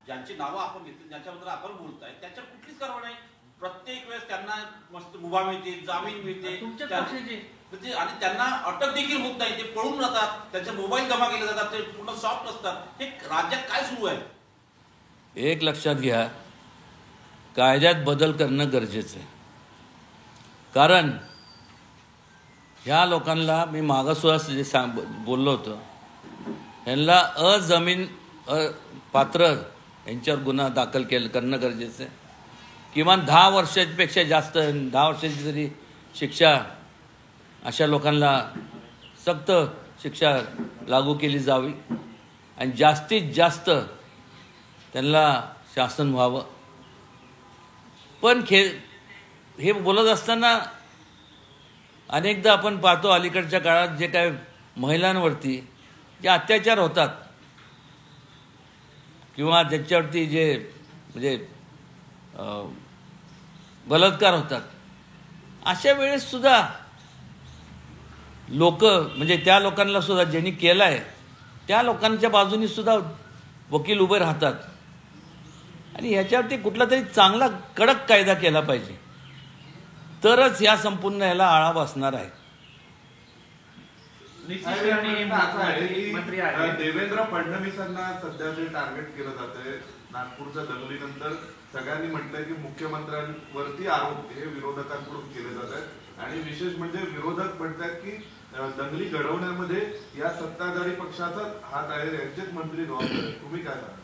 ज्यांची नावं आपण घेतली, ज्यांच्याबद्दल आपण बोलताय, त्याच्या कुठलीच कारवाई नाही. प्रत्येक वेळेस त्यांना मस्त मुभा मिळते, जामीन मिळते, म्हणजे आणि त्यांना अटक देखील होत नाही. ते पळून जातात, त्यांचे मोबाईल जमा केले जातात, ते पूर्ण सॉफ्ट असतात. हे राज्यात काय सुरू आहे? एक लक्षात घ्या, कायद्यात बदल करणं गरजेचं आहे. कारण ह्या लोकांना मी मागासवर्गीय जे बोललो होतो, ह्यांना अजमीन पात्र यांच्यावर गुन्हा दाखल करणं गरजेचं आहे. किमान 10 वर्षापेक्षा जास्त 10 वर्षाची तरी शिक्षा अशा लोकांना सक्त शिक्षा लागू केली जावी आणि जास्तीत जास्त त्यांना शासन व्हावं. पण हे बोलत असताना अनेकदा आपण पाहतो अलीकडच्या काळात जे काय महिलांवरती जे अत्याचार होतात किंवा ज्यांच्यावरती जे म्हणजे बलात्कार होतात, अशा वेळेस सुद्धा लोक म्हणजे त्या लोकांना सुद्धा ज्यांनी केलं आहे त्या लोकांच्या बाजूनी सुद्धा वकील उभे राहतात. आणि ह्याच्यावरती कुठला तरी चांगला कडक कायदा केला पाहिजे, तरच या संपूर्ण याला आळा बसणार आहे. देवेंद्र फडणवीसांना सध्या जे टार्गेट केलं जातंय नागपूरच्या दंगलीनंतर, सगळ्यांनी म्हटलंय की मुख्यमंत्र्यांवरती आरोप हे विरोधकांकडून केले जात आहेत. आणि विशेष म्हणजे विरोधक म्हणतात की दंगली घडवण्यामध्ये या सत्ताधारी पक्षाचा हात आहे, यांचेच मंत्री जबाबदार आहेत. तुम्ही काय सांगा?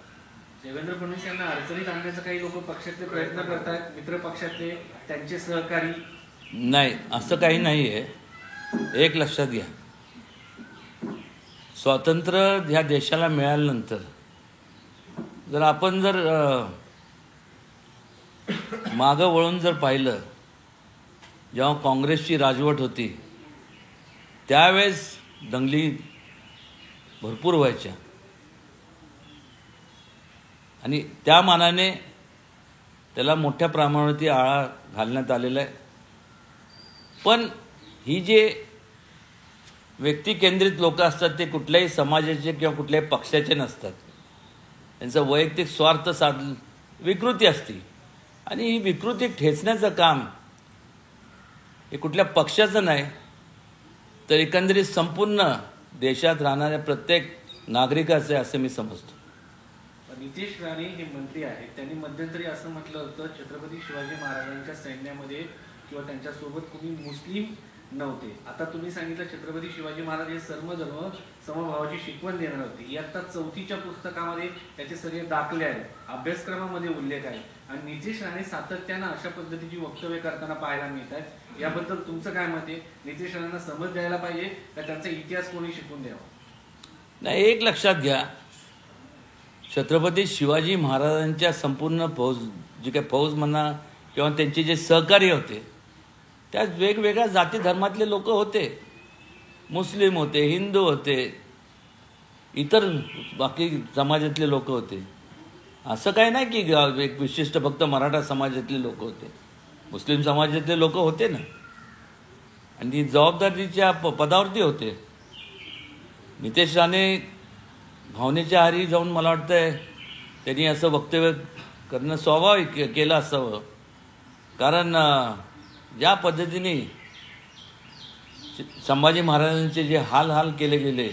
देवेंद्र फडणवीस यांना अडचणीत आणण्याचा काही लोक पक्षातले प्रयत्न करतात, मित्र पक्षातले त्यांचे सहकारी. नाही, असं काही नाही आहे. एक लक्षात घ्या, स्वातंत्र्य ह्या देशाला मिळाल्यानंतर जर आपण जर मागं वळून जर पाहिलं, जेव्हा काँग्रेसची राजवट होती त्यावेळेस दंगली भरपूर व्हायच्या आणि त्या मानाने त्याला मोठ्या प्रमाणावरती आळा घालण्यात आलेला आहे. पण ही जे व्यक्ती केंद्रित लोक असतात ते कुठल्याही समाजाचे किंवा कुठल्याही पक्षाचे नसतात. त्यांचं वैयक्तिक स्वार्थ विकृती असते आणि ही विकृती ठेचण्याचं काम हे कुठल्या पक्षाचं नाही, तर एकंदरीत संपूर्ण देशात राहणाऱ्या प्रत्येक नागरिकाचं आहे असं मी समजतो. नितेश राणे हे मंत्री आहेत, त्यांनी मध्यंतरी असं म्हटलं होतं छत्रपती शिवाजी महाराजांच्या सैन्यामध्ये किंवा त्यांच्यासोबत कोणी मुस्लिम नव्हते. आता तुम्ही सांगितलं छत्रपती शिवाजी महाराज हे सर्वधर्म समभावाची शिकवण देणार होते. इयत्ता 4थीच्या पुस्तकामध्ये त्याचे सगळे दाखले आहेत, अभ्यासक्रमामध्ये उल्लेख आहे. आणि नितेश राणे सातत्यानं अशा पद्धतीची वक्तव्य करताना पाहायला मिळत आहेत. याबद्दल तुमचं काय मत आहे? नितेश राणेंना समज द्यायला पाहिजे का त्यांचा इतिहास कोणी शिकून द्यावा? नाही, एक लक्षात घ्या, छत्रपती शिवाजी महाराजांच्या संपूर्ण फौज जी काही फौज म्हणा किंवा त्यांचे जे सहकारी होते त्यात वेगवेगळ्या जाती धर्मातले लोक होते. मुस्लिम होते, हिंदू होते, इतर बाकी समाजातले लोक होते. असं काही नाही की एक विशिष्ट फक्त मराठा समाजातले लोक होते, मुस्लिम समाजातले लोक होते ना. आणि ती जबाबदारीच्या पदावरती होते. नितेश राणे भावनेच्या आहारी जाऊन मला वाटतंय त्यांनी असं वक्तव्य करणं स्वाभाविक केलं असावं. कारण ज्या पद्धतीने संभाजी महाराजांचे जे हाल केले गेले